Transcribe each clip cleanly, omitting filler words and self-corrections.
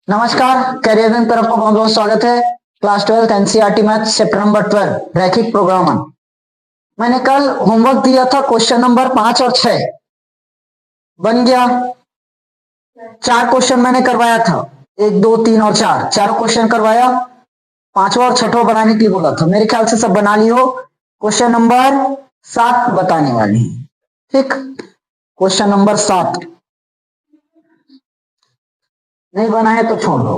नमस्कार, career bank तरफ को बहुत बहुत स्वागत है। Class 12 NCERT math chapter number 12 रैखिक प्रोग्रामर। मैंने कल होमवर्क दिया था, क्वेश्चन नंबर 5 और 6 बन गया। 4 क्वेश्चन मैंने करवाया था, 1 2 3 और 4 चारों क्वेश्चन करवाया। 5वां और 6वां बनाने के लिए बोला था, मेरे ख्याल से सब बना लियो। क्वेश्चन नंबर 7 बताने वाले हैं। ठीक, क्वेश्चन नंबर 7 नहीं बना है तो छोड़ दो।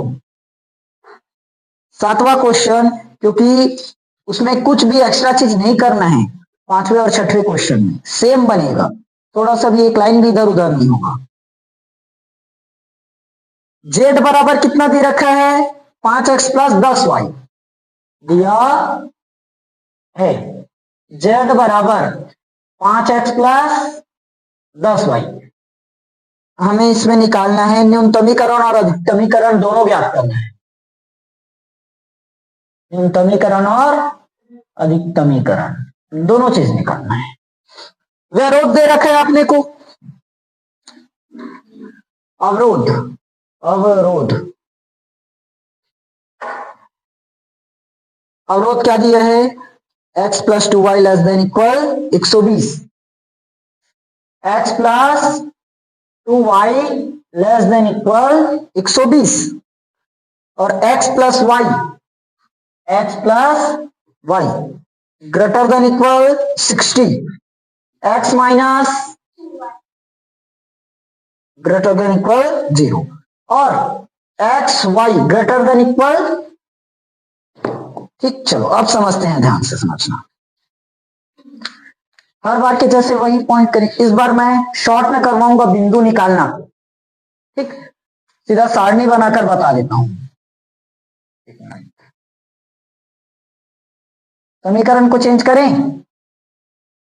7वां क्वेश्चन, क्योंकि उसमें कुछ भी एक्स्ट्रा चीज नहीं करना है। 5वें और 6वें क्वेश्चन में सेम बनेगा, थोड़ा सा भी एक लाइन भी इधर उधर नहीं होगा। जेड बराबर कितना दे रखा है? 5x प्लस 10y दिया है। जेड बराबर 5x प्लस 10y। हमें इसमें निकालना है न्यूनतमीकरण और अधिकतमीकरण, दोनों ज्ञात करना है। न्यूनतमीकरण और अधिकतमीकरण दोनों चीज निकालना है। विरोध दे रखा है आपने को, अवरोध अवरोध अवरोध क्या दिया है? x plus 2y less than equal 120, x plus 2y less than equal 120 और x plus y greater than equal 60, x minus greater than equal 0 और x y greater than equal. ठीक, चलो अब समझते हैं, ध्यान से समझना। हर बार के जैसे वही पॉइंट करें, इस बार मैं शॉर्ट में करवाऊंगा बिंदु निकालना। ठीक, सीधा सारणी बनाकर बता देता हूं। समीकरण को चेंज करें,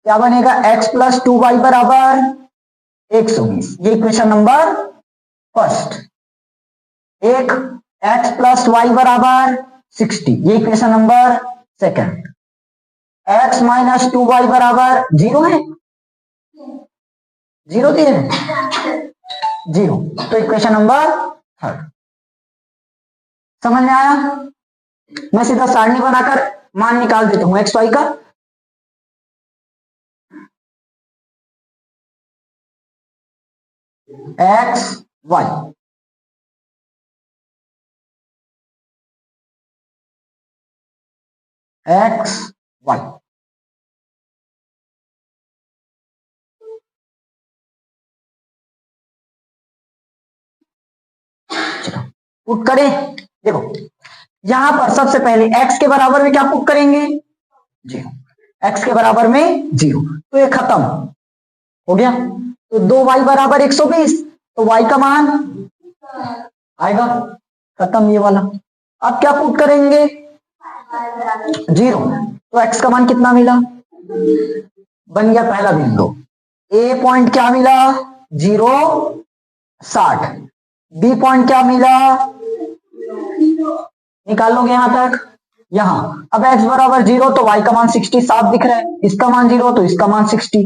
क्या बनेगा? x प्लस 2y बराबर 120, ये इक्वेशन नंबर फर्स्ट। एक x प्लस वाई बराबर 60, ये equation number second. x minus 2y बराबर 0 है, 0 दिए है 0, तो इक्वेशन नंबर थर्ड। समझ में आया? मैं सीधा सारणी बनाकर मान निकाल देता हूं एक्स वाई का। एक्स वाई एक्स वाई चलो पुट करें। देखो यहां पर सबसे पहले x के बराबर में क्या पुट करेंगे? 0। x के बराबर में 0, तो ये खत्म हो गया। तो 2y बराबर 120, तो y का मान आएगा, खत्म ये वाला। अब क्या पुट करेंगे? 0, तो x का मान कितना मिला? बन गया पहला बिंदु। a पॉइंट क्या मिला? 0 60। b पॉइंट क्या मिला? निकाल लोगे यहां तक, यहां। अब x बराबर 0 तो y का मान 60 साफ दिख रहा है, इसका मान 0 तो इसका मान 60,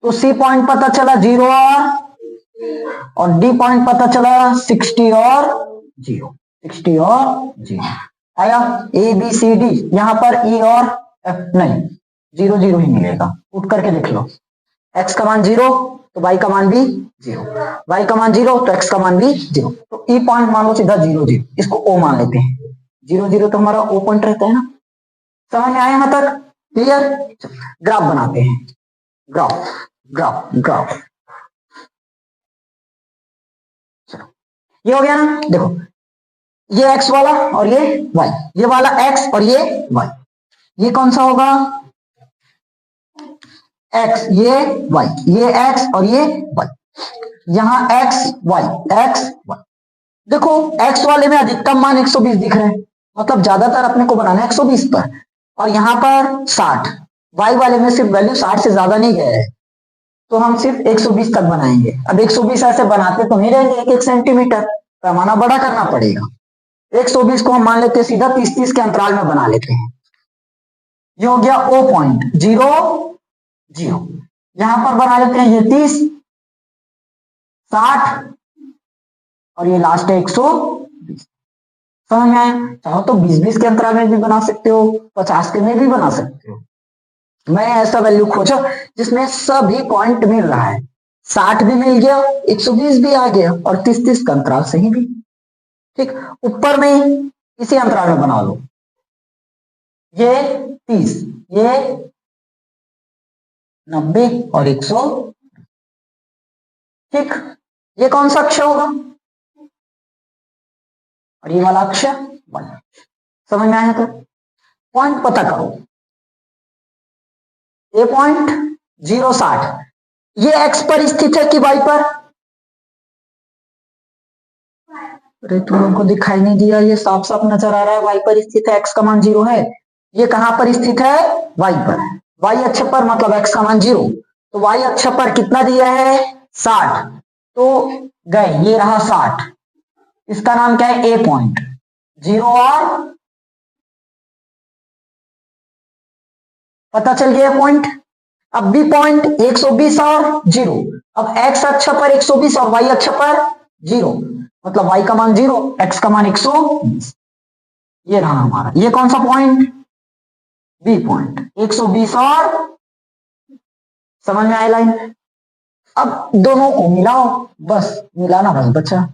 तो c पॉइंट पता चला 0 और d पॉइंट पता चला 60 और 0, 60 और 0 आया। ए बी सी डी, यहां पर ई और एफ नहीं, 0 0 ही मिलेगा। पुट करके देख लो, x का मान 0 तो y का मान भी 0, y का मान 0 तो x का मान भी 0, तो ई पॉइंट मान लो सीधा 0 0, इसको ओ मान लेते हैं। 0 0 तो हमारा ओ पॉइंट रहता है ना। समझ में आया यहां तक? क्लियर? ग्राफ बनाते हैं, ग्राफ ग्राफ ग्राफ। चलो ये हो गया ना। देखो ये x वाला और ये y, ये वाला x और ये y, ये कौन सा होगा? x, ये y, ये x और ये y, यहां x y x y। देखो x वाले में अधिकतम मान 120 दिख रहे हैं, मतलब ज्यादातर अपने को बनाना है 120 पर, और यहां पर 60। y वाले में सिर्फ वैल्यू 60 से ज्यादा नहीं गए है, तो हम सिर्फ 120 तक बनाएंगे। अब 120 ऐसे बनाते तो नहीं रहेंगे, 1 1 सेंटीमीटर, पैमाना बड़ा करना पड़ेगा। 120 को हम मान लेते हैं सीधा 30 30 के अंतराल में बना लेते हैं। ये हो गया ओ पॉइंट 0 0, यहां पर बना लेते हैं ये 30 60 और ये लास्ट है 120। समझ में आया? चाहो तो 20-20 के अंतराल में भी बना सकते हो, 50 के में भी बना सकते हो। मैंने ऐसा वैल्यू खोजा जिसमें सभी पॉइंट मिल रहा है, 60 भी मिल गया, 120 भी आ गया और 30-30 का अंतराल सही भी। ठीक, ऊपर में इसी अंतराल में बना लो, ये 30, ये 90 और 100। ठीक, ये कौन सा अक्ष होगा? और ये वाला अक्ष 1। समझ में आया? तो पॉइंट पता करो, ये पॉइंट 0-60 ये एक्स पर स्थित है कि वाई पर? अरे तुम लोगों को दिखाई नहीं दिया? ये साफ साफ नजर आ रहा है, वाई पर स्थित है, एक्स का मान 0 है। ये कहां पर स्थित है? वाई पर। वाई अक्ष पर मतलब एक्स का मान 0, तो वाई अक्ष पर कितना दिया है? 60। तो गए, ये रहा 60, इसका नाम क्या है? ए पॉइंट। 0 और पता चल गया पॉइंट। अब बी पॉइंट 120 और 0। अब एक्स अक्ष पर 120 और वाई अक्ष पर 0, मतलब वाई का मान 0, एक्स का मान 120। ये रहा हमारा, ये कौन सा पॉइंट? बी पॉइंट 120 और, समझ में आया लाइन? अब दोनों को मिलाओ, बस मिलाना बस बचा।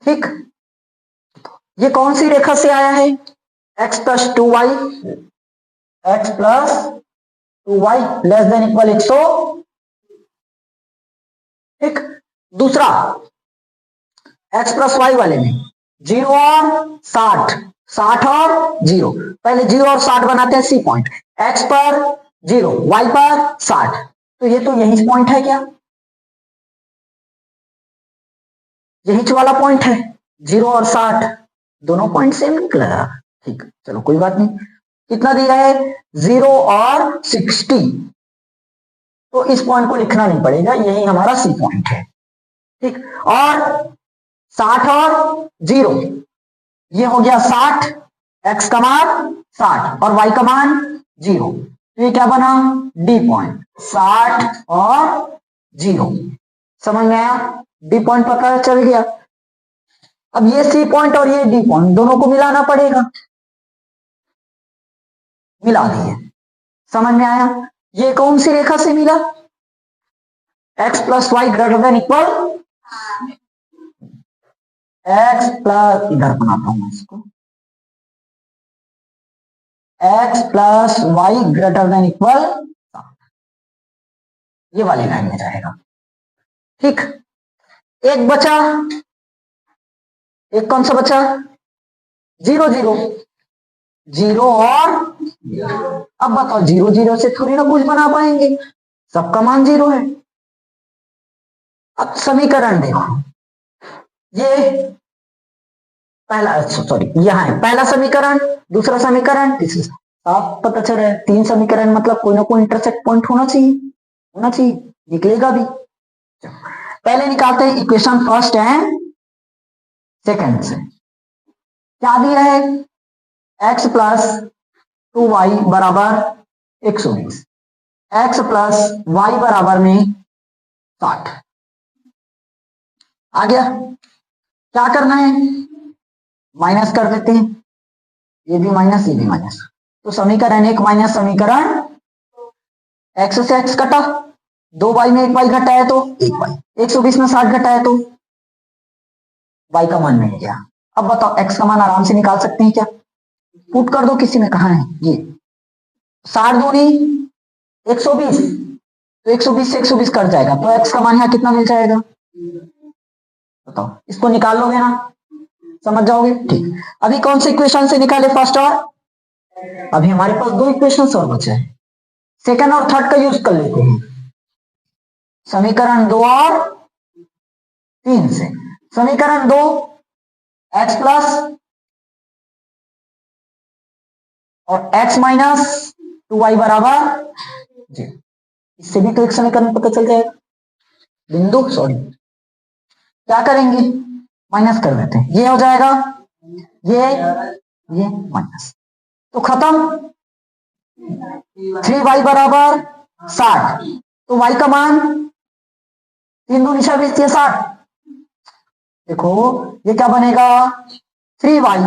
ठीक, ये कौन सी रेखा से आया है? x plus 2y, x plus 2y less than equal 100। ठीक, दूसरा x प्लस वाई वाले में 0 और 60, 60 और 0। पहले 0 और 60 बनाते हैं सी पॉइंट, x पर 0, y पर 60, तो ये तो यही पॉइंट है क्या? यही वाला पॉइंट है, 0 और 60 दोनों पॉइंट सेम निकला। ठीक, चलो कोई बात नहीं। कितना दिया है? 0 और 60, तो इस पॉइंट को लिखना नहीं पड़ेगा, यही हमारा सी पॉइंट है। ठीक, और 60 और 0, ये हो गया 60, एक्स का मान 60 और वाई का मान 0, तो ये क्या बना? डी पॉइंट, 60 और 0। समझ में आया? डी पॉइंट पता चल गया। अब ये सी पॉइंट और ये डी पॉइंट दोनों को मिलाना पड़ेगा, मिला दिए। समझ में आया? ये कौन सी रेखा से मिला? X plus y greater than equal, x plus, इधर बनाता हूं मैं इसको, x plus y greater than equal, ये वाली लाइन में जाएगा। ठीक, एक बचा, एक कौन सा बचा? 0 0, 0 और, अब बताओ 0 0 से थोड़ी ना कुछ बना पाएंगे, सबका मान 0 है। अब समीकरण देखो, ये पहला, सॉरी यहां है पहला समीकरण, दूसरा समीकरण, तीसरा। आप पता चल रहा है 3 समीकरण मतलब कोई ना कोई इंटरसेक्ट पॉइंट होना चाहिए, होना चाहिए, निकलेगा भी। पहले निकालते हैं इक्वेशन फर्स्ट एंड सेकंड से। क्या दिया है? x प्लस 2y बराबर 120, x प्लस y बराबर में 60। आ गया? क्या करना है? माइनस कर देते हैं, ये भी माइनस, ये भी माइनस, तो समीकरण 1 माइनस समीकरण, x से x कटा, 2y में 1y घटा है तो 1y, 120 में 60 घटा है तो y का मान मिल गया। अब बताओ x का मान आराम से निकाल सकते हैं क्या? पुट कर दो, किसी में कहा है ये 60 दूनी 120, तो 120 से 120 कट जाएगा, तो x का मान यहाँ कितना मिल जाएगा? बताओ, इसको निकाल लोगे ना, समझ जाओगे। ठीक, अभी कौन से इक्वेशन से निकाले फर्स्ट और, अभी हमारे पास 2 इक्वेशन और बचे हैं, सेकंड और थर्ड का यूज कर लेते हैं। समीकरण 2 और 3 से, समीकरण 2 x प्लस और x माइनस 2y बराबर 0, इससे भी तो एक समीकरण पता चल जाएगा। बिंदु, सॉरी क्या करेंगे? माइनस कर देते हैं, ये हो जाएगा, ये माइनस, तो खत्म। 3y बराबर 60, तो y का मान 3 दूनी 26, 60, देखो ये क्या बनेगा, 3y,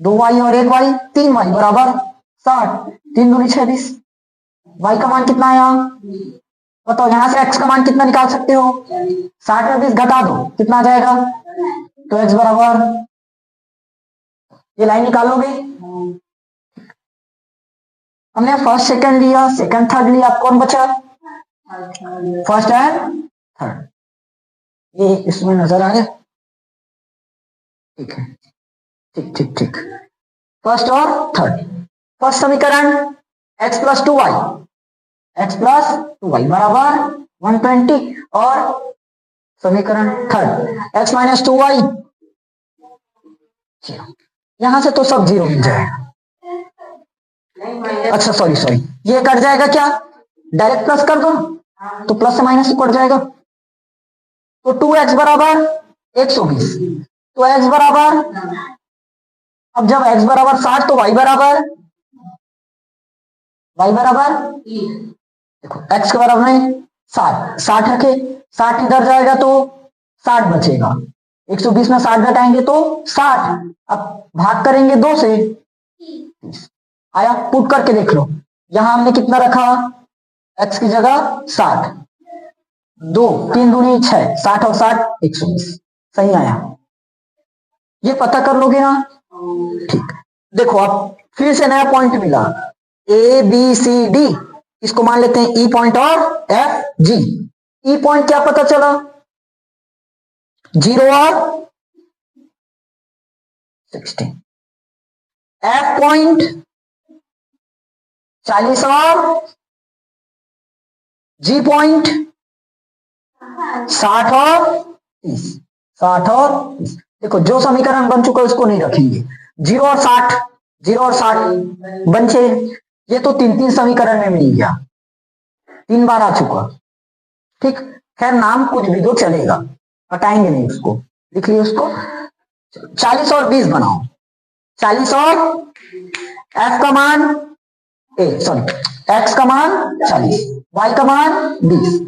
2y और 1y, 3y बराबर 60, 3 दूनी 26। y का मान कितना आया बताओ, यहां से x का मान कितना निकाल सकते हो, 60 में 20 घटा दो कितना आ जाएगा, तो x बराबर, ये लाइन निकालोगे, हमने फर्स्ट सेकंड लिया, सेकंड थर्ड लिया, कौन बचा, फर्स्ट एंड थर्ड, ये इसमें नजर आ गया, ठीक है, ठीक ठीक ठीक, फर्स्ट और थर्ड। फर्स्ट समीकरण x plus 2y, x plus 2y बराबर 120, और समीकरण थर्ड x माइनस 2y, यहां से तो सब जीरो मिल जाएगा, अच्छा सॉरी सॉरी, ये कट जाएगा क्या, डायरेक्ट प्लस कर दो, तो प्लस से माइनस कट जाएगा, तो 2x बराबर 120, तो x बराबर, अब जब x बराबर 60 तो y बराबर, देखो x के बराबर नहीं 60, 60 रखे, 60 इधर जाएगा तो 60 बचेगा, 120 में 60 घटाएंगे तो 60, अब भाग करेंगे 2 से, आया, पुट करके देख लो, यहां हमने कितना रखा, x की जगह 60, 2 3 दूनी 6, 60 और 60 120, सही आया, ये पता कर लोगे ना, ठीक, देखो अब फिर से नया पॉइंट मिला, ए बी सी डी, इसको मान लेते हैं ई पॉइंट और एफ जी, ई पॉइंट क्या पता चला, 0 और 60, एफ पॉइंट 40 और जी पॉइंट 60 और 30, 60 और 30, देखो जो समीकरण बन चुका है उसको नहीं रखेंगे, 0 और 60, 0 और 60 बचे, ये तो 3 समीकरण में मिल गया, 3 बार आ चुका, ठीक, खैर नाम कुछ भी दो चलेगा, हटाएंगे नहीं उसको, लिख लिया उसको, 40 और 20 बनाओ, 40 और f का मान x का मान 40, y का मान 20,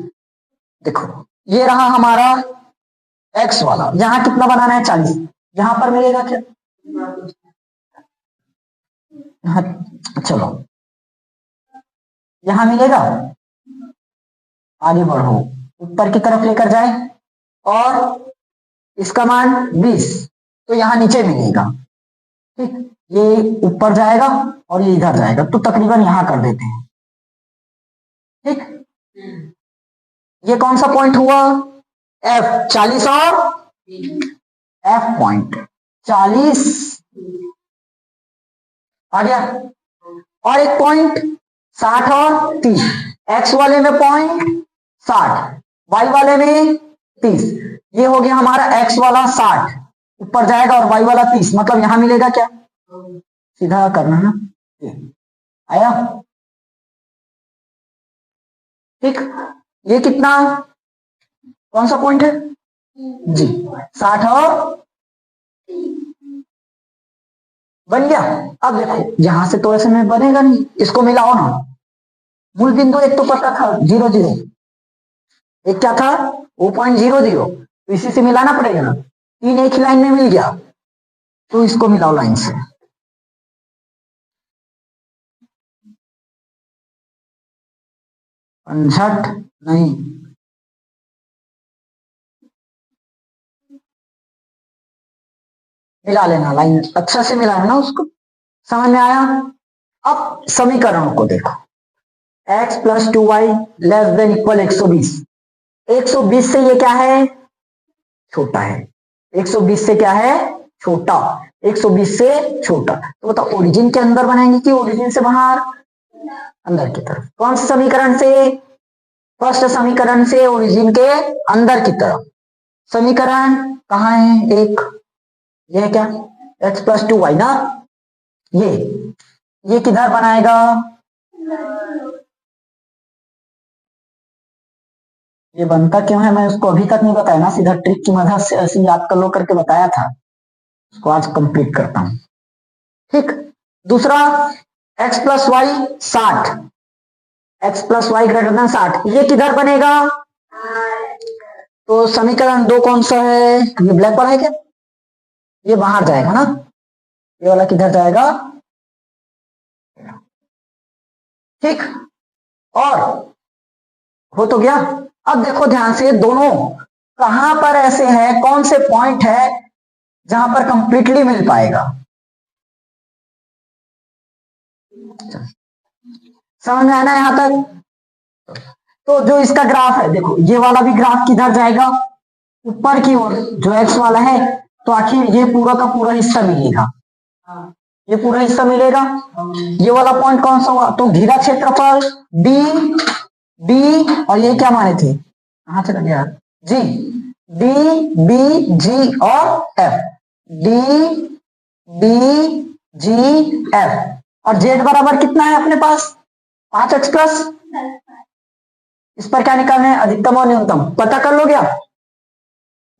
देखो ये रहा हमारा x वाला, यहां कितना बनाना है 40, यहां पर मिलेगा क्या, हाँ, चलो यहां मिलेगा, आगे बढ़ो, ऊपर की तरफ लेकर जाए, और इसका मान 20, तो यहां नीचे मिलेगा, ठीक, ये ऊपर जाएगा और ये इधर जाएगा, तो तकरीबन यहां कर देते हैं, ठीक, ये कौन सा पॉइंट हुआ, F 40 और F पॉइंट 40 आ गया, और एक पॉइंट 60 और 30, x वाले में पॉइंट 60, y वाले में 30, ये हो गया हमारा x वाला 60 ऊपर जाएगा और y वाला 30, मतलब यहां मिलेगा क्या, सीधा करना है ना, आया, ठीक, ये कितना, कौन सा पॉइंट है जी, 60 और बन गया, अब देखो यहां से तो ऐसे में बनेगा नहीं, इसको मिलाओ ना, मूल बिंदु एक तो पता था 0 0, एक क्या था वो पॉइंट 0 0, तो इसी से मिलाना पड़ेगा ना, 3 एक ही लाइन में मिल गया, तो इसको मिलाओ लाइन से, झट नहीं, मिला लेना लाइन, अच्छा से मिलाना ना उसको, समझ में आया, अब समीकरणों को देखो, x plus 2y less than equal 120, 120 से ये क्या है छोटा है, 120 से क्या है छोटा, 120 से छोटा, तो बताओ ओरिजिन के अंदर बनाएंगे कि ओरिजिन से बाहर, अंदर की तरफ, कौन से समीकरण से, फर्स्ट समीकरण से ओरिजिन के अंदर की तरफ, समीकरण कहाँ है, एक ये क्या x प्लस 2y ना, ये किधर बनाएगा, ये बनता क्यों है मैं उसको अभी तक नहीं बताया ना, सीधा ट्रिक की मदद से ऐसे याद कर लो करके बताया था, उसको आज कंप्लीट करता हूं, ठीक, दूसरा x plus y 60, x plus y greater than 60, ये किधर बनेगा, तो समीकरण 2 कौन सा है? ये ब्लैक वाला है क्या? ये बाहर जाएगा ना, ये वाला किधर जाएगा? ठीक, और हो तो गया। अब देखो ध्यान से, दोनों कहां पर ऐसे हैं, कौन से पॉइंट है जहां पर कंप्लीटली मिल पाएगा? समझ में आना यहां तक? तो जो इसका ग्राफ है, देखो ये वाला भी ग्राफ किधर जाएगा? ऊपर की ओर, जो एक्स वाला है। तो आखिर ये पूरा का पूरा हिस्सा मिलेगा, ये पूरा हिस्सा मिलेगा। ये वाला पॉइंट कौन सा हुआ? तो घिरा क्षेत्रफल डी, डी और ये क्या माने थे, कहां चला गया जी, डी बी जी और एफ, डी बी जी एफ। और जेड बराबर कितना है अपने पास? 5x plus. इस पर क्या निकालना है? अधिकतम और न्यूनतम पता कर लोगे आप,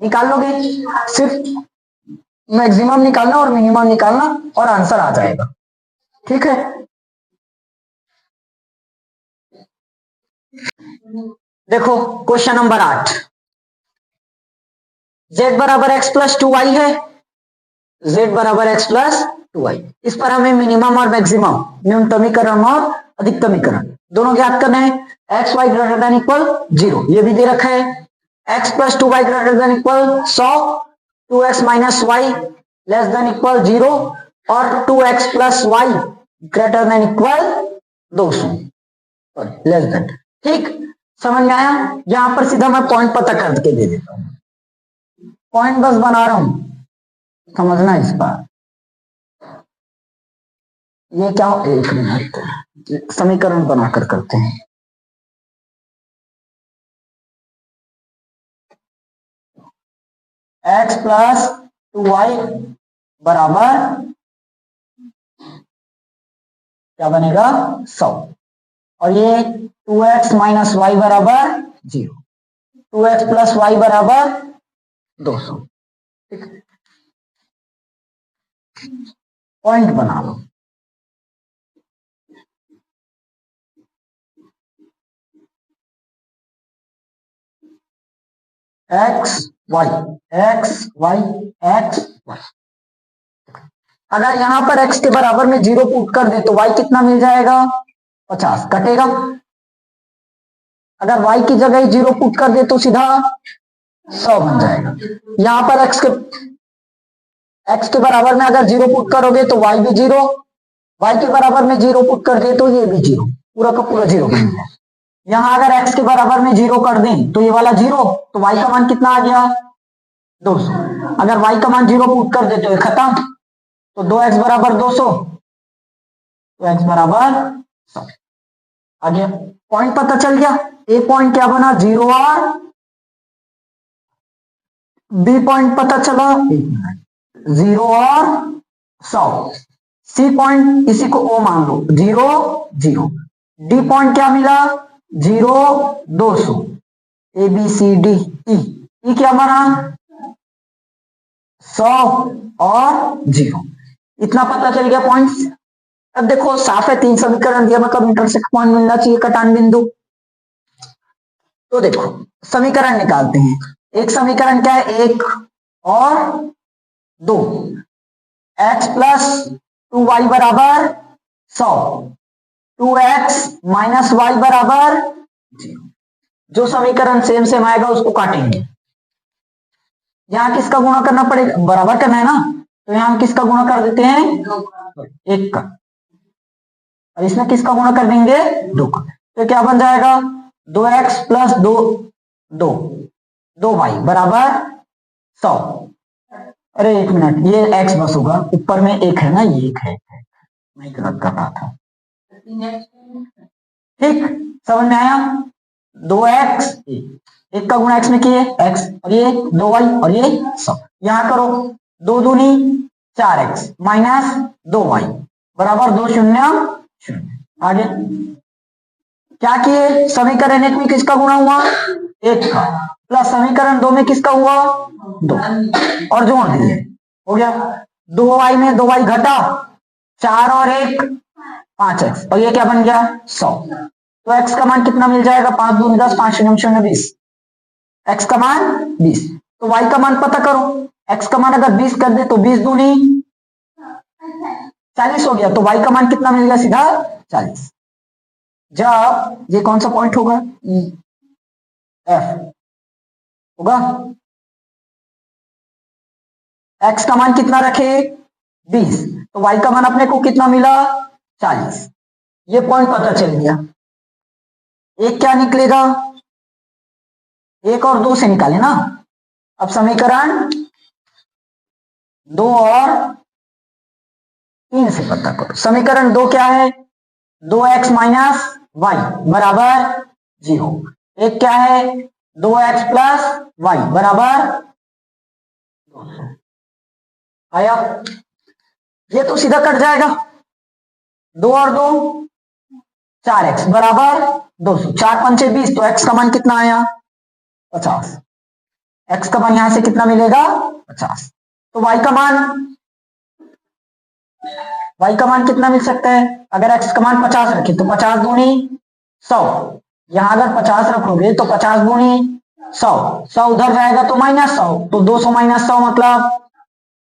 निकाल लोगे, सिर्फ मैक्सिमम निकालना और मिनिमम निकालना और आंसर आ जाएगा। ठीक है, देखो क्वेश्चन नंबर 8, z बराबर एक्स प्लस 2y है, z बराबर एक्स प्लस 2y। इस पर हमें मिनिमम और मैक्सिमम, न्यूनतमीकरण और अधिकतमीकरण दोनों ज्ञात करने हैं। X y greater than equal 0, ये भी दे रखा है। X plus 2y greater than equal 100, 2x minus y less than equal 0 और 2x plus y greater than equal 200 less than. ठीक, समझ में आया? यहां पर सीधा मैं पॉइंट पता करके दे देता हूं, पॉइंट बस बना रहा हूं, समझना इस बार। ये क्या हो, एक मिनट, समीकरण बनाकर करते हैं। एक्स प्लस 2y बराबर क्या बनेगा? 100 और ये 2x माइनस वाई बराबर 0, 2x प्लस वाई बराबर 200। पॉइंट बना लो। X Y X Y X Y. अगर यहां पर x के बराबर में 0 पुट कर दे तो y कितना मिल जाएगा? 50 कटेगा। अगर y की जगह 0 पुट कर दे तो सीधा 100 बन जाएगा। यहां पर x के बराबर में अगर 0 पुट करोगे तो y भी 0, y के बराबर में 0 पुट कर दे तो ये भी 0, पूरा का पूरा 0 बन जाए। यहां अगर x के बराबर में 0 कर दें तो ये वाला 0, तो y का मान कितना आ गया? 200। अगर y का मान 0 पुट कर दे तो ये खत्म, तो 2x बराबर 200, तो x बराबर 100 आ गया। पॉइंट पता चल गया। ए पॉइंट क्या बना? 0 और बी पॉइंट पता चला 0 और 100। सी पॉइंट इसी को ओ मान लो, 0 0। डी पॉइंट क्या मिला? 0 200। A B C D E क्या बना? 100 और 0। इतना पता चल गया पॉइंट्स। अब देखो साफ है, 3 समीकरण दिया, मतलब इंटरसेक्ट पॉइंट मिलना चाहिए, कटान बिंदु। तो देखो समीकरण निकालते हैं। एक समीकरण क्या है? 1 और 2। एक्स प्लस 2y बराबर 100, 2x माइनस वाई बराबर 0। जो समीकरण सेम सेम आएगा उसको काटेंगे। यहां किसका गुणा करना पड़ेगा? बराबर करना है ना, तो यहां हम किसका गुणा कर देते हैं? 1 का, और इसमें किसका गुणा कर देंगे? 2 का। तो क्या बन जाएगा? 2x प्लस 2y बराबर 100। अरे एक मिनट, ये x बस होगा, ऊपर में 1 है ना, ये 1 है, मैं गलत कर रहा था। ठीक, समझ में आया? 2x, 1 का गुणा x में किए x, और ये 2y और ये 100। यहां करो 2 दूनी 4x माइनस 2y बराबर 2 शून्य 0। आगे क्या किए? समीकरण 1 में किसका गुणा हुआ? 1 का, प्लस समीकरण 2 में किसका हुआ? 2, और जोड़ दिए, हो गया। 2y में 2y घटा, 4 और 1 5x, और ये क्या बन गया? 100। तो x का मान कितना मिल जाएगा? 5 दूनी 10, 5 शून्य 20। x का मान 20, तो y का मान पता करो। x का मान अगर 20 कर दे तो 20 दूनी 40 हो गया, तो y का मान कितना मिल गया? सीधा 40। जब ये कौन सा पॉइंट होगा? E F होगा। x का मान कितना रखे? 20, तो y का मान अपने को कितना मिला? 40। ये पॉइंट पता चल गया। एक क्या निकलेगा? 1 और 2 से निकाले ना। अब समीकरण 2 और 3 से पता करो। समीकरण 2 क्या है? 2x माइनस वाई बराबर 0। एक क्या है? 2x प्लस वाई बराबर 200। आया? ये तो सीधा कट जाएगा। 2 और 2 4x बराबर 200। 4 पंचे 20, तो x का मान कितना आया? 50। x का मान यहां से कितना मिलेगा? 50। तो y का मान कितना मिल सकता है? अगर x का मान 50 रखे तो 50 दूनी 100। यहां अगर 50 रखोगे तो 50 दूनी 100, 100 उधर जाएगा तो -100, तो 200 माइनस 100 मतलब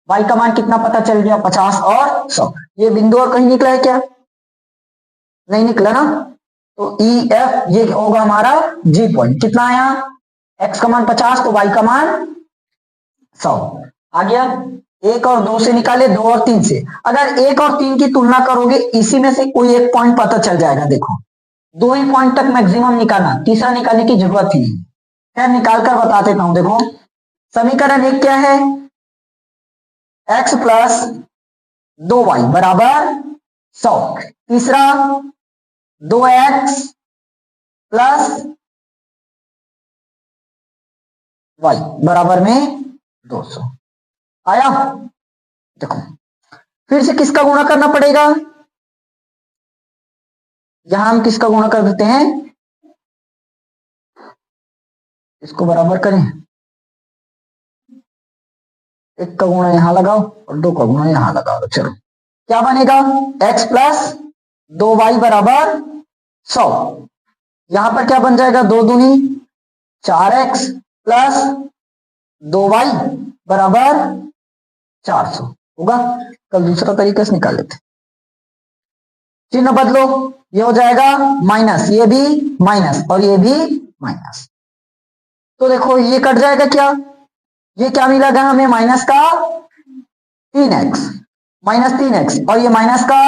y का मान कितना पता चल गया? 50 और 100। ये बिंदु और कहीं निकला है क्या? नहीं निकला ना। तो ई एफ ये होगा हमारा जी पॉइंट। कितना आया? x का मान 50, तो y का मान 100 आ गया। 1 और 2 से निकाले, 2 और 3 से। अगर 1 और 3 की तुलना करोगे, इसी में से कोई एक पॉइंट पता चल जाएगा। देखो 2 ही पॉइंट तक मैक्सिमम निकालना, तीसरा निकालने की जरूरत ही नहीं। खैर निकाल कर बता देता हूं। देखो समीकरण 1 क्या है? x प्लस 2y बराबर 100। तीसरा 2x प्लस y बराबर में 200 आया। देखो फिर से किसका गुणा करना पड़ेगा? यहां हम किसका गुणा कर देते हैं? इसको बराबर करें, 1 का गुणा यहां लगाओ और 2 का गुणा यहां लगाओ। चलो क्या बनेगा? x प्लस 2y बराबर 100। यहां पर क्या बन जाएगा? 2 दूनी 4x प्लस 2y बराबर 400 होगा। कल दूसरा तरीका से निकाल लेते। चिन्ह बदलो, ये हो जाएगा माइनस, ये भी माइनस और ये भी माइनस। तो देखो ये कट जाएगा क्या? ये क्या मिलेगा हमें? माइनस का 3x, माइनस 3x और ये माइनस का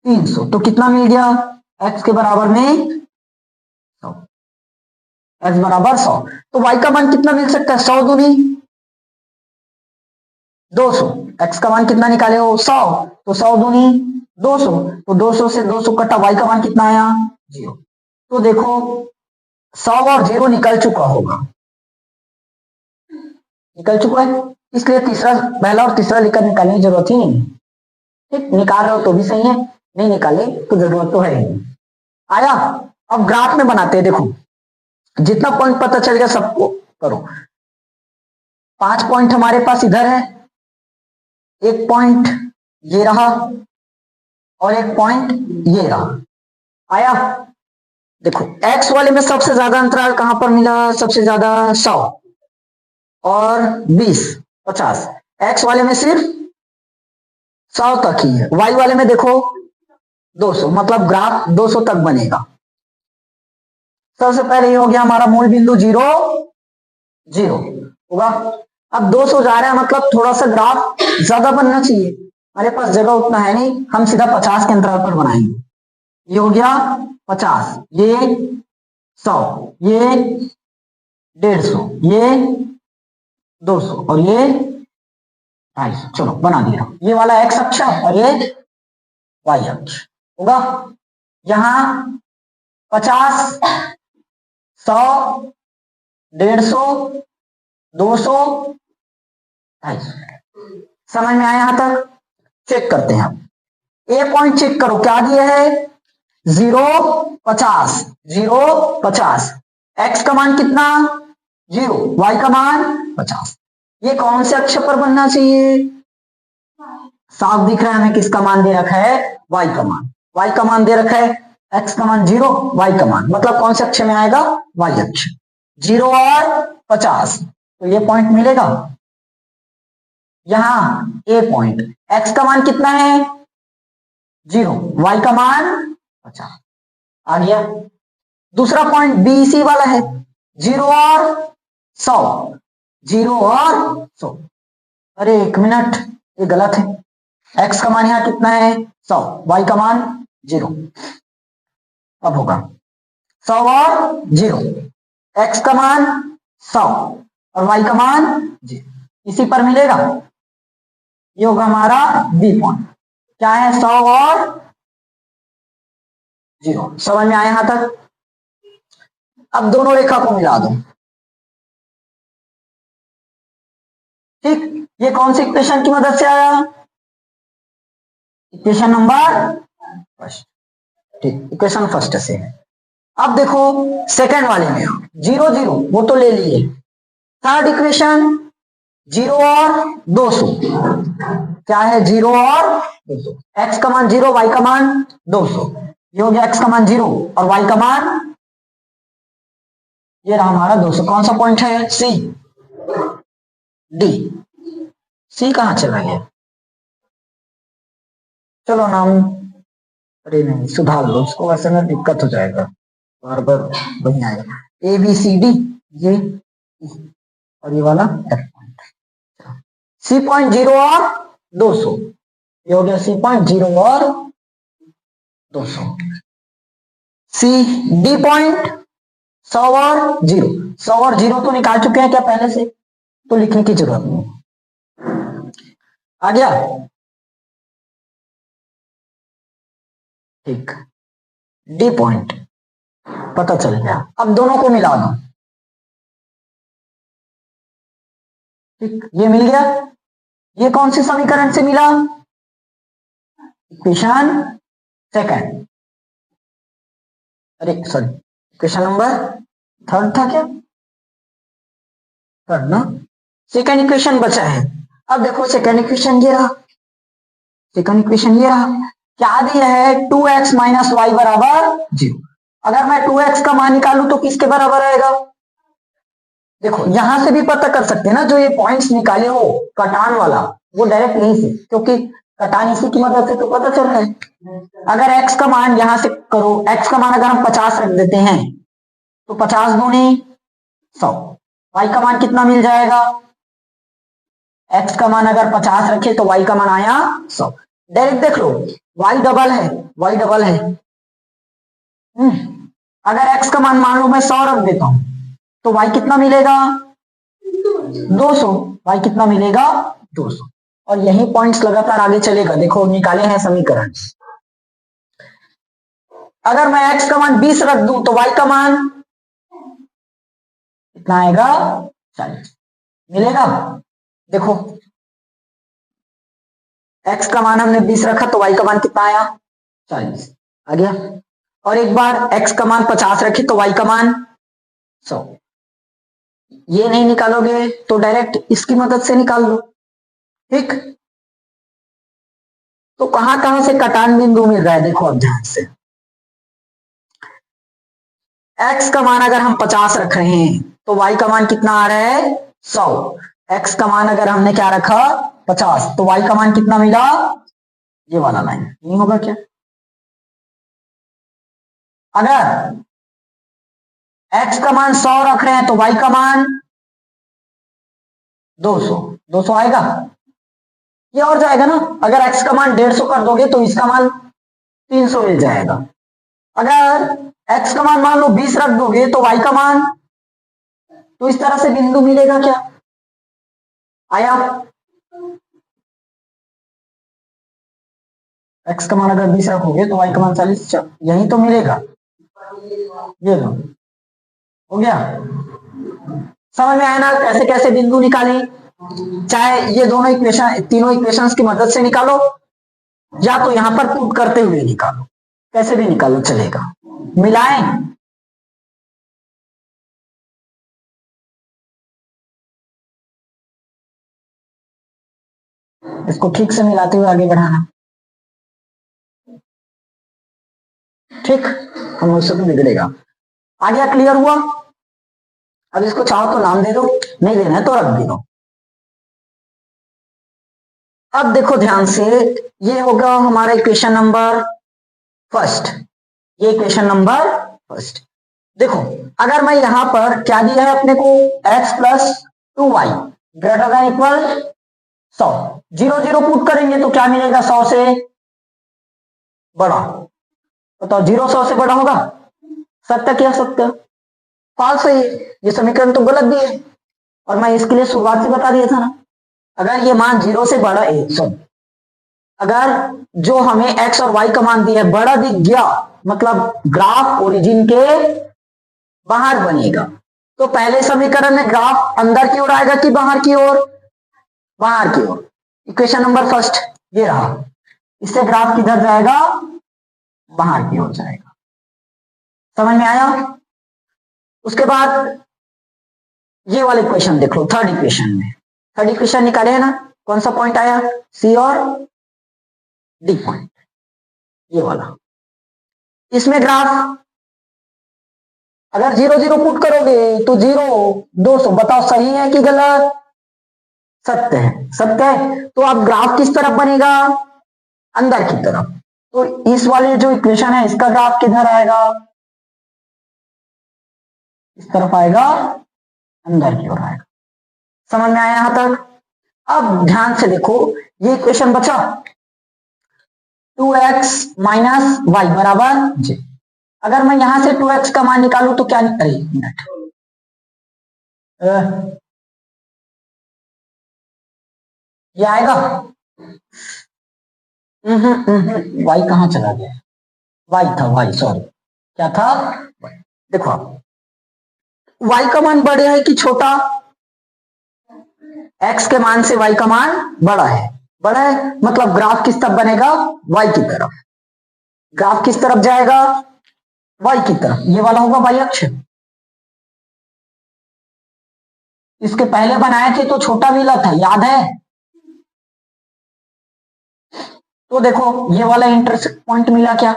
300। तो कितना मिल गया? x के बराबर में 100, x बराबर 100। तो y का मान कितना मिल सकता है? 100 दूनी 200। x का मान कितना निकाले हो? 100, तो 100 दूनी 200, तो 200 से 200 कटा, y का मान कितना आया? 0। तो देखो 100 और 0 निकल चुका होगा, निकल चुका है। इसलिए तीसरा, पहला और तीसरा लिखकर निकालने की जरूरत ही नहीं। ठीक, निकाल रहे हो तो भी सही है, नहीं निकाले तो जरूरत तो है ही नहीं। आया? अब ग्राफ में बनाते हैं। देखो जितना पॉइंट पता चल गया सबको करो। 5 पॉइंट हमारे पास इधर है, एक पॉइंट ये रहा और एक पॉइंट ये रहा। आया? देखो x वाले में सबसे ज्यादा अंतराल कहां पर मिला? सबसे ज्यादा 100 और 20, 50। x वाले में सिर्फ 100 तक ही है। y वाले में देखो 200, मतलब ग्राफ 200 तक बनेगा। सबसे पहले ये हो गया हमारा मूल बिंदु 0 0 होगा। अब 200 जा रहा है, मतलब थोड़ा सा ग्राफ ज्यादा बनना चाहिए। हमारे पास जगह उतना है नहीं, हम सीधा 50 के अंतराल पर बनाएंगे। ये हो गया 50, ये 100, ये 150, ये 200 और ये 250। चलो बना दिया। ये वाला x अक्ष और ये y अक्ष होगा। यहां 50, 100, 150, 200, 250। समझ में आया? यहां तक चेक करते हैं। ए पॉइंट चेक करो, क्या दिया है? 0, 50, 0, 50। x का मान कितना? 0, y का मान 50। ये कौन से अक्ष पर बनना चाहिए? साफ दिख रहा है हमें किसका मान दे रखा है? y का मान। y का मान दे रखा है, x का मान 0, y का मान, मतलब कौन से अक्ष में आएगा? y अक्ष। 0 और 50, तो ये पॉइंट मिलेगा। यहां ए पॉइंट, एक्स का मान कितना है 0, वाई का मान 50 आ गया। दूसरा पॉइंट बी सी वाला है 0 और 100, 0 और 100। अरे एक मिनट, ये गलत है। एक्स का मान यहां कितना है 100, वाई का मान 0। अब होगा 100 और 0, एक्स का मान 100 और वाई का मान 0, इसी पर मिलेगा। ये होगा हमारा बी पॉइंट। क्या है 100 और 0, समझ में आया यहां तक। अब दोनों रेखा को मिला दो। ठीक, ये कौन सी इक्वेशन की मदद से आया, इक्वेशन नंबर फर्स्ट। ठीक, इक्वेशन फर्स्ट से है। अब देखो सेकंड वाले में 0 0, वो तो ले लिए। थर्ड इक्वेशन 0 और 200, क्या है 0 और 200, एक्स का मान 0, वाई का मान 200। ये हो गया एक्स का मान 0 और वाई का मान, ये रहा हमारा 200। कौन सा पॉइंट है सी, डी। सी कहां चला गया, चलो नाम, अरे नहीं सुधार लो उसको, वैसे में दिक्कत हो जाएगा, बार बार वही आएगा। ए बी सी डी, ये और ये वाला एफ पॉइंट। सी पॉइंट 0 और 200, ये हो गया सी पॉइंट 0 और 200। सी डी पॉइंट 100 और 0, 100 और 0 तो निकाल चुके हैं क्या पहले से, तो लिखने की जरूरत नहीं। आ गया, ठीक। डी पॉइंट पता चल गया। अब दोनों को मिला दो। ठीक, ये मिल गया। ये कौन सी समीकरण से मिला, इक्वेशन सेकंड, अरे सॉरी इक्वेशन नंबर थर्ड था क्या, थर्ड ना। सेकंड इक्वेशन बचा है। अब देखो सेकंड इक्वेशन ये रहा, सेकंड इक्वेशन ये रहा। क्या दिया है 2x माइनस वाई बराबर 0। अगर मैं 2x का मान निकालूं तो किसके बराबर आएगा, देखो यहां से भी पता कर सकते हैं ना, जो ये पॉइंट्स निकाले हो कटान वाला, वो डायरेक्ट यहीं से, क्योंकि कटान इसी की मदद से तो पता चल रहा है। अगर x का मान यहां से करो, x का मान अगर हम 50 रख देते हैं तो 50 दूनी 100, y का मान कितना मिल जाएगा, x का मान अगर 50 रखे तो y का मान आया 100। डायरेक्ट देख लो, y डबल है, y डबल है। अगर x का मान लो मैं 100 रख देता हूं तो y कितना मिलेगा 200, y कितना मिलेगा 200। और यही पॉइंट्स लगातार आगे चलेगा। देखो निकाले हैं समीकरण। अगर मैं x का मान 20 रख दूं तो y का मान कितना आएगा 40 मिलेगा। देखो x का मान हमने 20 रखा तो y का मान कितना आया 40 आ गया। और एक बार x का मान 50 रखे तो y का मान 100। ये नहीं निकालोगे तो डायरेक्ट इसकी मदद से निकाल लो। ठीक, तो कहां कहां से कटान बिंदु मिल रहा है, देखो अब ध्यान से। x का मान अगर हम 50 रख रहे हैं तो y का मान कितना आ रहा है 100। x का मान अगर हमने क्या रखा 50 तो y का मान कितना मिला, ये वाला लाइन नहीं होगा क्या। अगर x का मान 100 रख रहे हैं तो y का मान 200, 200 आएगा। ये और जाएगा ना, अगर x का मान 150 कर दोगे तो इसका मान 300 मिल जाएगा। अगर x का मान लो 20 रख दोगे तो y का मान, तो इस तरह से बिंदु मिलेगा क्या, आया। x का मान अगर 20 रखोगे तो y का मान 40, यही तो मिलेगा। ये लो हो गया, समझ में आया ना कैसे कैसे बिंदु निकाले। चाहे ये दोनों इक्वेशन, तीनों इक्वेशंस की मदद से निकालो या तो यहां पर पुट करते हुए निकालो, कैसे भी निकालो चलेगा। मिलाएं, इसको ठीक से मिलाते हुए आगे बढ़ाना। ठीक, हम उससे तो बिगड़ेगा। आ गया, क्लियर हुआ। अब इसको चाहो तो नाम दे दो, नहीं देना है तो रख भी दो। अब देखो ध्यान से, ये होगा हमारा इक्वेशन नंबर फर्स्ट, ये इक्वेशन नंबर फर्स्ट। देखो अगर मैं यहां पर क्या दिया है अपने को, x plus 2y greater than equal 100, 0 0 put करेंगे तो क्या मिलेगा, 100 से बड़ा। बताओ 0 100 से बड़ा होगा? सत्य क्या सत्य? फॉल्स है ये समीकरण तो गलत दिए, और मैं इसके लिए शुरुआत से बता दिया था ना, अगर ये मान 0 से बड़ा है, सुन, अगर जो हमें x और y का मान दिया है बड़ा दिख गया, मतलब ग्राफ ओरिजिन के बाहर बनेगा, तो पहले समीकरण में ग्राफ अंदर की ओर आएगा कि बाहर की ओर? बाहर की ओर। इक्वेशन नंबर फर्स्ट ये रहा, इससे ग्राफ किधर जाएगा? बाहर की ओर जाएगा। समझ में आया? उसके बाद ये वाले इक्वेशन देख लो, थर्ड इक्वेशन में, थर्ड इक्वेशन निकाले है ना, कौन सा पॉइंट आया? सी और डी पॉइंट, ये वाला। इसमें ग्राफ अगर 0 0 पुट करोगे तो 0 200, बताओ सही है कि गलत? सत्य है, सत्य है। तो अब ग्राफ किस तरफ बनेगा? अंदर की तरफ। तो इस वाले जो इक्वेशन है इसका ग्राफ किधर आएगा? इस तरफ आएगा, अंदर की ओर आएगा। समझ में आया यहां तक? अब ध्यान से देखो, ये इक्वेशन बचा 2x माइनस वाई बराबर j। अगर मैं यहां से 2x का मान निकालू तो क्या, अरे मिनट, ये आएगा? y कहां चला गया? y था, y सॉरी, क्या था? y। देखो आप, y का मान बड़ा है कि छोटा? x के मान से y का मान बड़ा है, बड़ा है, मतलब ग्राफ किस तरफ बनेगा? y की तरफ। ग्राफ किस तरफ जाएगा? y की तरफ। ये वाला होगा y अक्ष। इसके पहले बनाए थे तो छोटा मिला था, याद है? तो देखो ये वाला इंटरसेक्ट पॉइंट मिला क्या?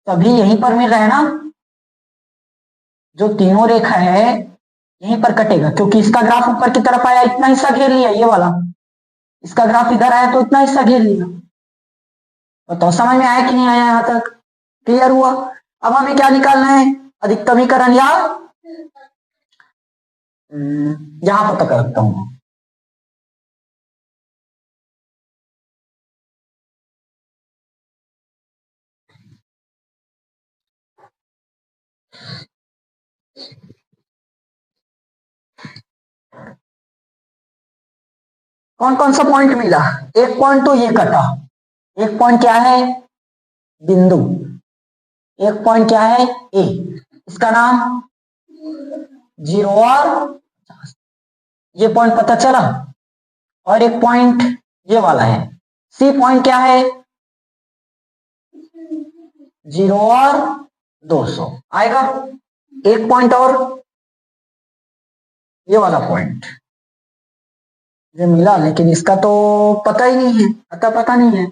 तभी यहीं पर मिल रहा है ना, जो तीनों रेखा है यहीं पर कटेगा, क्योंकि इसका ग्राफ ऊपर की तरफ आया, इतना हिस्सा घेर लिया, ये वाला। इसका ग्राफ इधर आया तो इतना हिस्सा घेर लिया। तो समझ में आया कि नहीं आया? यहां तक क्लियर हुआ? अब हमें क्या निकालना है? अधिकतमीकरण, या यहां पर तक रखता हूं। कौन कौन सा पॉइंट मिला? एक पॉइंट तो ये कटा, एक पॉइंट क्या है? बिंदु। एक पॉइंट क्या है? ए, इसका नाम 0 और 50, ये पॉइंट पता चला। और एक पॉइंट ये वाला है, सी पॉइंट क्या है? 0 और 200 आएगा। एक पॉइंट और ये वाला पॉइंट ये मिला, लेकिन इसका तो पता ही नहीं है, पता नहीं है।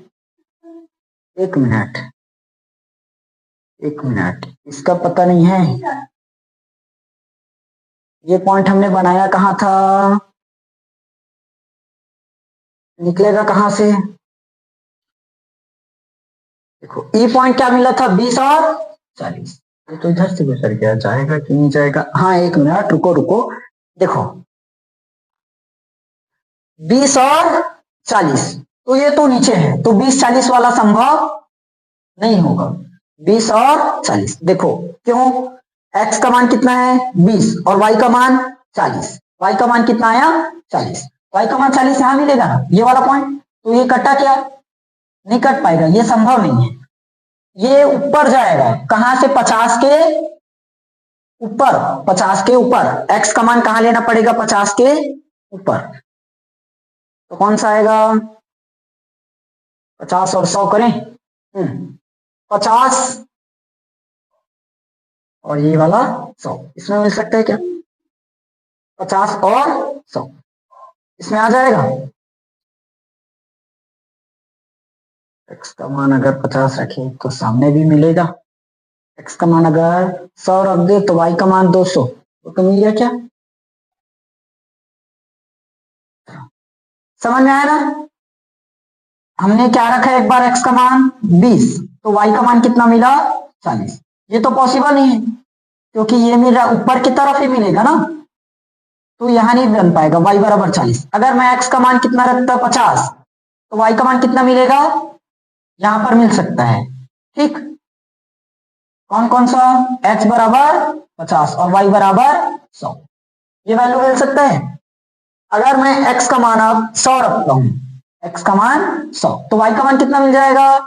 एक मिनट, एक मिनट, इसका पता नहीं है। ये पॉइंट हमने बनाया कहाँ था? निकलेगा कहां से? देखो ई पॉइंट क्या मिला था? 20 और 40। तो इधर से गुजर गया, जाएगा कि नहीं जाएगा? हाँ एक मिनट, रुको रुको, देखो 20 और 40, तो ये तो नीचे है, तो 20 40 वाला संभव नहीं होगा। 20 और 40, देखो क्यों? x का मान कितना है? 20 और y का मान 40। y का मान कितना आया? 40। y का मान 40 यहां मिलेगा ना, ये वाला पॉइंट। तो ये कटा क्या? नहीं कट पाएगा, ये संभव नहीं है। ये ऊपर जाएगा, कहां से? 50 के ऊपर, 50 के ऊपर। x का मान कहां लेना पड़ेगा? 50 के ऊपर। तो कौन सा आएगा? 50 और 100 करें, 50 और ये वाला 100, इसमें मिल सकता है क्या? 50 और 100 इसमें आ जाएगा। x का मान अगर 50 रखे तो सामने भी मिलेगा। x का मान अगर 100 रख दे तो y का मान 200, तो मिल गया क्या? समझ में आया ना? हमने क्या रखा है, एक बार x का मान 20, तो y का मान कितना मिला? 40। ये तो पॉसिबल नहीं है क्योंकि ये मेरा ऊपर की तरफ ही मिलेगा ना, तो यहां नहीं बन पाएगा y बराबर 40। अगर मैं x का मान कितना रखता 50, तो y का मान कितना मिलेगा? यहां पर मिल सकता है। ठीक, कौन कौन सा? x बराबर 50 और y बराबर 100, ये वैल्यू मिल सकता है। अगर मैं x का मान अब 100 रखता हूं, x का मान 100, तो y का मान कितना मिल जाएगा?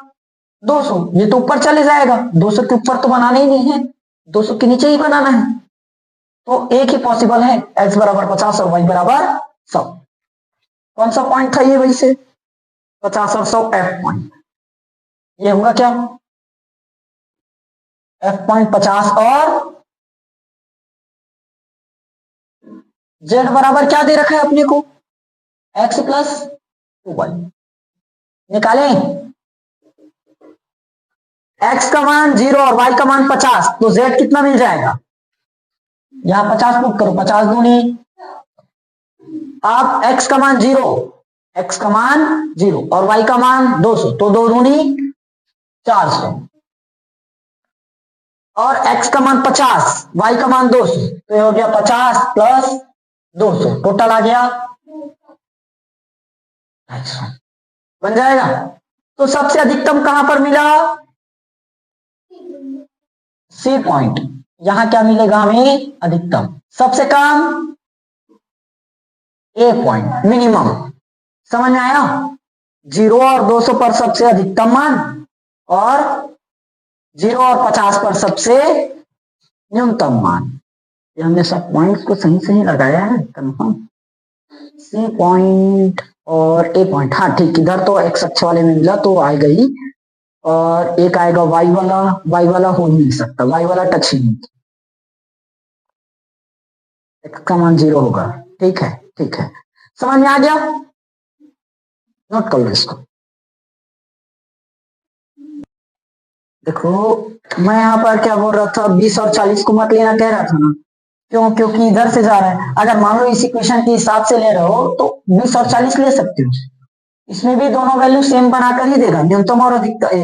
200। ये तो ऊपर चले जाएगा, 200 के ऊपर तो बनाना ही नहीं है, 200 के नीचे ही बनाना है। तो एक ही पॉसिबल है, x बराबर 50 और y बराबर 100। कौन सा पॉइंट था ये? वही से 50 और 100 f पॉइंट। ये होगा क्या? f पॉइंट 50 और z बराबर क्या दे रखा है अपने को? x plus 2y। निकालें x का मान 0 और y का मान 50, तो z कितना मिल जाएगा? यहां 50 पुट करो, 50 दूनी। आप x का मान 0, x का मान 0 और y का मान 200, तो 2 दूनी 400, और x का मान 50, y का मान 200, तो ये हो गया 50 प्लस 200, टोटल आ गया 250, बन जाएगा। तो सबसे अधिकतम कहां पर मिला? C point. यहां क्या मिलेगा हमें? अधिकतम। सबसे कम ए पॉइंट, मिनिमम। समझ में आया? 0 और 200 पर सबसे अधिकतम मान, और 0 और 50 पर सबसे न्यूनतम मान। ये हमने सब पॉइंट्स को सही सही लगाया है, कंफर्म। सी पॉइंट और ए पॉइंट, हाँ ठीक, इधर तो एक्स अक्ष वाले में मिला तो आएगा ही, और एक आएगा वाई वाला। वाई वाला हो ही नहीं सकता, वाई वाला टच ही नहीं, एक्स का मान 0 होगा। ठीक है, ठीक है, समझ में आ गया? नोट कर लो इसको। देखो, मैं यहाँ पर क्या बोल रहा था, 20 और 40 को मत लेना कह रहा था ना, क्यों? क्योंकि इधर से जा रहा है। अगर मान लो इस इक्वेशन के हिसाब से ले रहे हो तो 20 और 40 ले सकते हो, इसमें भी दोनों वैल्यू सेम बनाकर ही देगा, न्यूनतम और अधिकतम,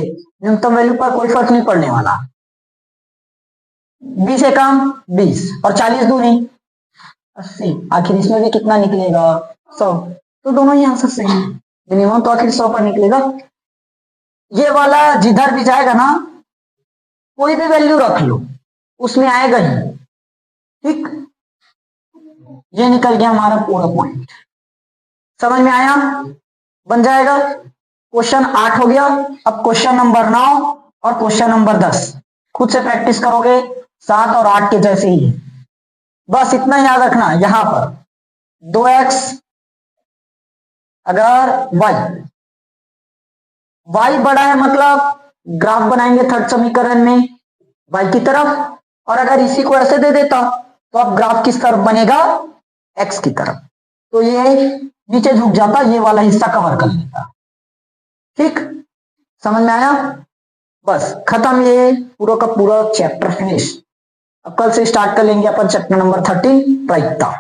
न्यूनतम वैल्यू पर कोई फर्क नहीं पड़ने वाला। 20 से कम 20 और 40 दूनी 80, आखिर इसमें भी कितना निकलेगा? 100। तो दोनों ही आंसर सही है, मिनिमम तो आखिर 100 पर निकलेगा। ये वाला जिधर भी जाएगा ना, कोई भी वैल्यू रख लो उसमें आएगा ही। ठीक, ये निकल गया हमारा पूरा पॉइंट। समझ में आया? बन जाएगा। क्वेश्चन 8 हो गया। अब क्वेश्चन नंबर 9 और क्वेश्चन नंबर 10 खुद से प्रैक्टिस करोगे, 7 और 8 के जैसे ही है। बस इतना याद रखना, यहां पर 2x अगर y बड़ा है, मतलब ग्राफ बनाएंगे थर्ड समीकरण में y की तरफ, और अगर इसी को ऐसे दे देता तो अब ग्राफ किस तरफ बनेगा? x की तरफ। तो ये नीचे झुक जाता, ये वाला हिस्सा कवर कर लेता। ठीक, समझ में आया? बस खत्म, ये पूरा का पूरा चैप्टर फिनिश। अब कल से स्टार्ट कर लेंगे अपन चैप्टर नंबर 13, प्रायिकता।